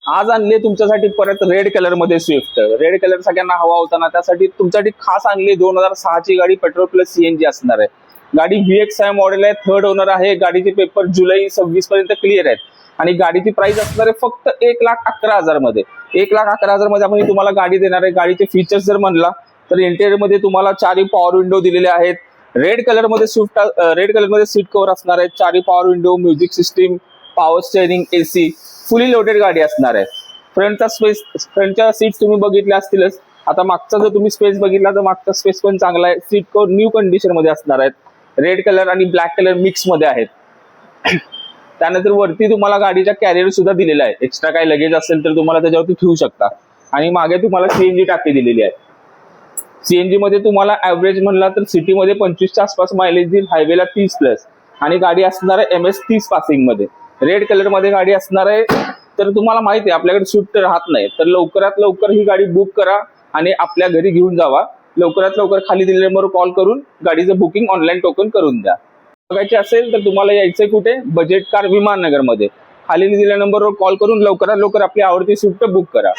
आज आणले तुमच्यासाठी परत रेड कलर मध्ये स्विफ्ट. रेड कलर सगळ्यांना हवा होता ना, त्यासाठी तुमच्यासाठी खास आणली 2006 ची गाडी, पेट्रोल प्लस सीएनजी असणार आहे. गाडी VXI मॉडेल आहे, 3rd ओनर आहे. गाडीचे पेपर जुलै 26 पर्यंत क्लिअर आहेत आणि गाडीची प्राइस असणार आहे फक्त 1,11,000 मध्ये. 1,11,000 मध्ये आपण तुम्हाला गाडी देणार आहे. गाडीचे फीचर्स जर म्हणला तर इंटेरियर मध्ये तुम्हाला 4 पॉवर विंडो दिलेले आहेत. रेड कलर मध्ये स्विफ्ट, रेड कलर मध्ये सीट कव्हर असणार आहे. 4 power window, music system, power steering, AC, fully loaded गाडी असणार आहे. फ्रंटच्या सीट तुम्ही बघितल्या असतीलच. आता मागचा जर तुम्ही स्पेस बघितला तर मागचा स्पेस पण चांगला आहे. सीट कव्हर न्यू कंडिशन मध्ये असणार आहेत. रेड कलर आणि ब्लॅक कलर मिक्स मध्ये आहेत. त्यानंतर वरती तुम्हाला गाडीच्या कॅरियर सुद्धा दिलेला आहे. एक्स्ट्रा काही लगेज असेल तर तुम्हाला त्याच्यावरती ठेवू शकता. आणि मागे तुम्हाला सीएनजी टाकी दिलेली आहे. सीएनजी मध्ये तुम्हाला ऍव्हरेज म्हणला तर सिटीमध्ये 25च्या आसपास मायलेज देईल, हायवेला 30+. आणि गाडी असणार आहे MS 30 पासिंग मध्ये. रेड कलर मध्ये गाडी असणार आहे. तर तुम्हाला माहिती आहे आपल्याकडे स्विफ्ट राहत नाही, तर लवकरात लवकर ही गाडी बुक करा आणि आपल्या घरी घेऊन जावा. लवकरात लवकर खाली दिलेल्या नंबरवर कॉल करून गाडीचं बुकिंग ऑनलाईन टोकन करून द्या. बघायचे असेल तर तुम्हाला यायचंय कुठे, बजेट कार विमाननगर मध्ये. खाली दिलेल्या नंबरवर कॉल करून लवकरात लवकर आपली आवडती स्विफ्ट बुक करा.